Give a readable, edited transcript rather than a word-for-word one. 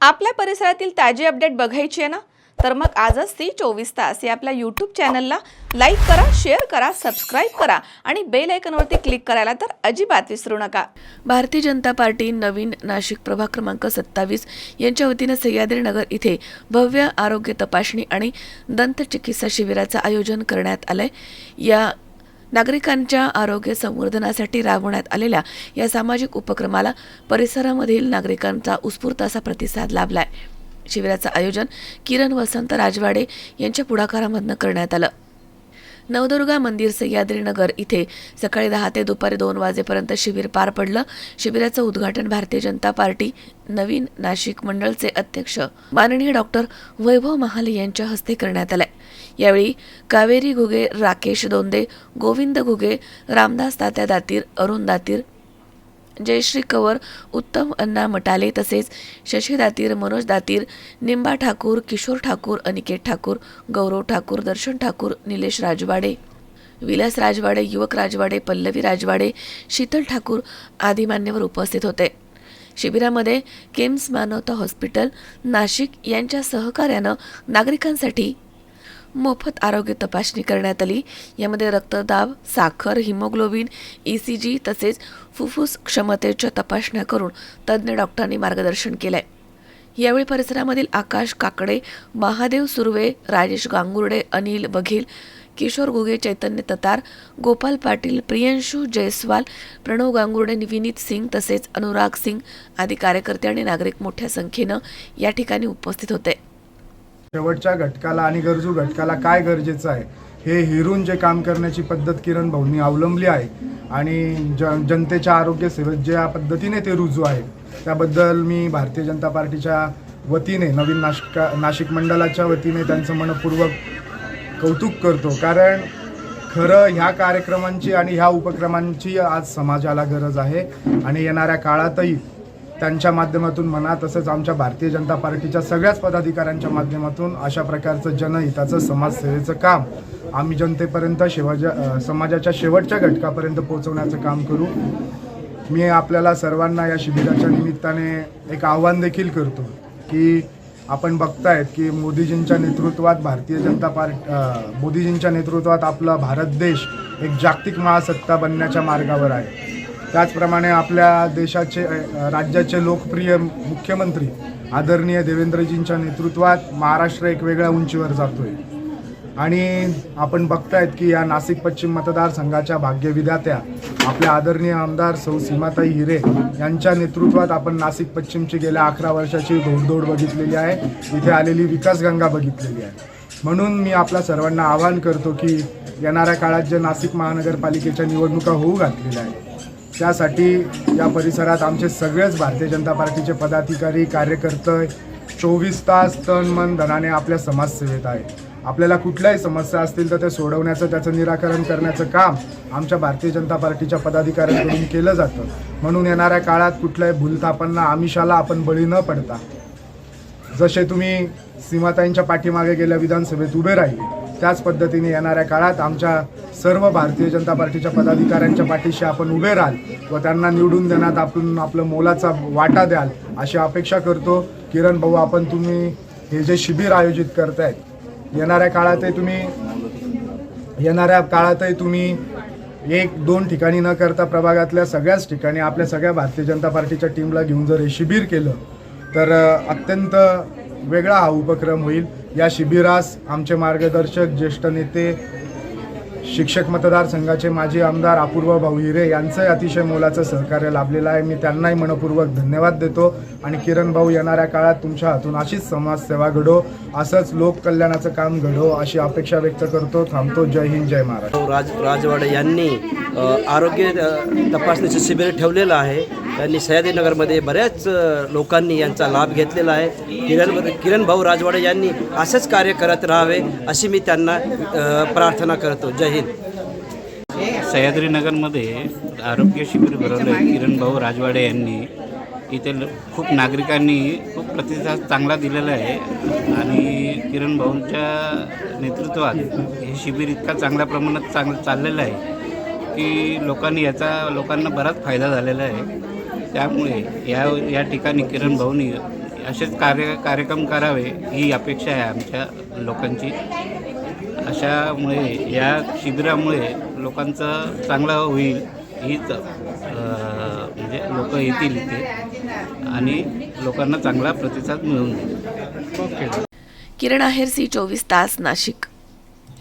आपल्या परिसरातील ताजी अपडेट बघायची आहे ना, तर मग आजच ती 24 तास या आपल्या यूट्यूब चॅनलला लाईक करा, शेअर करा, सबस्क्राईब करा आणि बेल आयकॉनवरती क्लिक करायला तर अजिबात विसरू नका। भारतीय जनता पार्टी नवीन नाशिक प्रभाग क्रमांक 27 यांच्या वतीने सह्याद्रीनगर इथे भव्य आरोग्य तपासणी आणि दंत चिकित्सा शिबिराचं आयोजन करण्यात आलंय। या नागरिकांच्या आरोग्य संवर्धनासाठी राबवण्यात आलेल्या या सामाजिक उपक्रमाला परिसरामधील नागरिकांचा उत्स्फूर्त असा प्रतिसाद लाभलाय। शिबिराचं आयोजन किरण वसंत राजवाडे यांच्या पुढाकारामधून करण्यात आलं। नवदुर्गा मंदिर सह्याद्रीनगर इथे सकाळी 10 ते दुपारी 2 वाजेपर्यंत शिबिर पार पडलं। शिबिराचं उद्घाटन भारतीय जनता पार्टी नवीन नाशिक मंडळचे अध्यक्ष माननीय डॉक्टर वैभव महाले यांच्या हस्ते करण्यात आले। यावेळी कावेरी घुगे, राकेश दोंदे, गोविंद घुगे, रामदास तात्या दातीर, अरुण दातीर, जयश्री कंवर, उत्तम अण्णा मटाले तसेच शशी दातीर, मनोज दातीर, निंबा ठाकूर, किशोर ठाकूर, अनिकेत ठाकूर, गौरव ठाकूर, दर्शन ठाकूर, निलेश राजवाडे, विलास राजवाडे, युवक राजवाडे, पल्लवी राजवाडे, शीतल ठाकूर आदी मान्यवर उपस्थित होते। शिबिरामध्ये केम्स मानवता हॉस्पिटल नाशिक यांच्या सहकार्यानं नागरिकांसाठी मोफत आरोग्य तपासणी करण्यात आली। यामध्ये रक्तदाब, साखर, हिमोग्लोबिन, ECG तसेच फुफ्फुस क्षमतेच्या तपासण्या करून तज्ज्ञ डॉक्टरांनी मार्गदर्शन केलंय। यावेळी परिसरामधील आकाश काकडे, महादेव सुर्वे, राजेश गांगुर्डे, अनिल बघेल, किशोर घुगे, चैतन्य ततार, गोपाल पाटील, प्रियंशू जयस्वाल, प्रणव गांगुर्डे, विनीत सिंग तसेच अनुराग सिंग आदी कार्यकर्ते आणि नागरिक मोठ्या संख्येनं या ठिकाणी उपस्थित होते। शेवटच्या घटकाला आणि गरजू घटकाला काय गरजेचं आहे हे हिरून जे काम करण्याची पद्धत किरण भाऊंनी अवलंबली आहे आणि जनतेच्या आरोग्य सेवेत ज्या पद्धतीने ते रुजू आहे त्याबद्दल मी भारतीय जनता पार्टीच्या वतीने नवीन नाशिक मंडळाच्या वतीने त्यांचं मनपूर्वक कौतुक करतो। कारण खरं ह्या कार्यक्रमांची आणि ह्या उपक्रमांची आज समाजाला गरज आहे आणि येणाऱ्या काळातही त्यांच्या माध्यमातून म्हणा तसंच आमच्या भारतीय जनता पार्टीच्या सगळ्याच पदाधिकाऱ्यांच्या माध्यमातून अशा प्रकारचं जनहिताचं समाजसेवेचं काम आम्ही जनतेपर्यंत समाजाच्या शेवटच्या घटकापर्यंत पोहोचवण्याचं काम करू। मी आपल्याला सर्वांना या शिबिराच्या निमित्ताने एक आव्हान देखील करतो की आपण बघतायत की मोदीजींच्या नेतृत्वात आपला भारत देश एक जागतिक महासत्ता बनण्याच्या मार्गावर आहे। त्याचप्रमाणे आपल्या राज्याचे लोकप्रिय मुख्यमंत्री आदरणीय देवेंद्रजींच्या नेतृत्वात महाराष्ट्र एक वेगळ्या उंचीवर जातोय आणि आपण बघतायत की या नाशिक पश्चिम मतदारसंघाच्या भाग्यविधात्या आपल्या आदरणीय आमदार सौ सीमाताई हिरे यांच्या नेतृत्वात आपण नाशिक पश्चिमची गेल्या 11 वर्षाची घोडदौड बघितलेली आहे, इथे आलेली विकासगंगा बघितलेली आहे। म्हणून मी आपल्या सर्वांना आवाहन करतो की येणाऱ्या काळात जे नाशिक महानगरपालिकेच्या निवडणुका होऊ घातलेल्या आहेत त्यासाठी या परिसरात आमचे सगळेच भारतीय जनता पार्टीचे पदाधिकारी कार्यकर्ते 24 तास तन मन धनाने आपल्या समाजसेवेत आहे। आपल्याला कुठल्याही समस्या असतील तर ते सोडवण्याचं त्याचं निराकरण करण्याचं काम आमच्या भारतीय जनता पार्टीच्या पदाधिकाऱ्यांकडून केलं जातं। म्हणून येणाऱ्या काळात कुठल्याही भूलथापांना आमिषाला आपण बळी न पडता जसे तुम्ही सीमाताईंच्या पाठीमागे गेल्या विधानसभेत उभे राहिले त्याच पद्धतीने येणाऱ्या काळात आमच्या सर्व भारतीय जनता पार्टीच्या पदाधिकाऱ्यांच्या पाठीशी आपण उभे राहाल व त्यांना निवडून देण्यात आपण आपलं मोलाचा वाटा द्याल अशी अपेक्षा करतो। किरण भाऊ, तुम्ही हे जे शिबिर आयोजित करतायत येणाऱ्या काळातही तुम्ही 1-2 ठिकाणी न करता प्रभागातल्या सगळ्याच ठिकाणी आपल्या सगळ्या भारतीय जनता पार्टीच्या टीमला घेऊन जर हे शिबिर केलं तर अत्यंत वेगळा हा उपक्रम होईल। या शिबिरास आमचे मार्गदर्शक, ज्येष्ठ नेते, शिक्षक मतदारसंघाचे माजी आमदार अपूर्व भाऊ हिरे यांचं अतिशय मोलाचं सहकार्य लाभलेलं आहे। मी त्यांनाही मनपूर्वक धन्यवाद देतो आणि किरण भाऊ येणाऱ्या काळात तुमच्या हातून अशीच समाजसेवा घडो, असंच लोककल्याणाचं काम घडो अशी अपेक्षा व्यक्त करतो। थांबतो। जय हिंद, जय महाराष्ट्र। राजवाडे यांनी आरोग्य तपासणीचं शिबिर ठेवलेलं आहे। त्यांनी सह्याद्रीनगरमध्ये बऱ्याच लोकांनी यांचा लाभ घेतलेला आहे। किरण भाऊ राजवाडे यांनी असंच कार्य करत राहावे अशी मी त्यांना प्रार्थना करतो। जय हिंद। सह्याद्रीनगरमध्ये आरोग्य शिबिर भरवलं आहे किरण भाऊ राजवाडे यांनी। इथे खूप नागरिकांनी खूप प्रतिसाद चांगला दिलेला आहे आणि किरण भाऊंच्या नेतृत्वात हे शिबिर इतका चांगल्या प्रमाणात चाललेलं आहे की लोकांना बराच फायदा झालेला आहे। त्यामुळे या ठिकाणी किरण भाऊंनी असेच कार्यक्रम करावे ही अपेक्षा आहे आमच्या लोकांची. अशामुळे या शिबिरामुळे लोकांचं चांगलं होईल हीच म्हणजे लोक येतील इथे आणि लोकांना चांगला प्रतिसाद मिळून जाईल. किरण आहेर, सी 24 तास, नाशिक.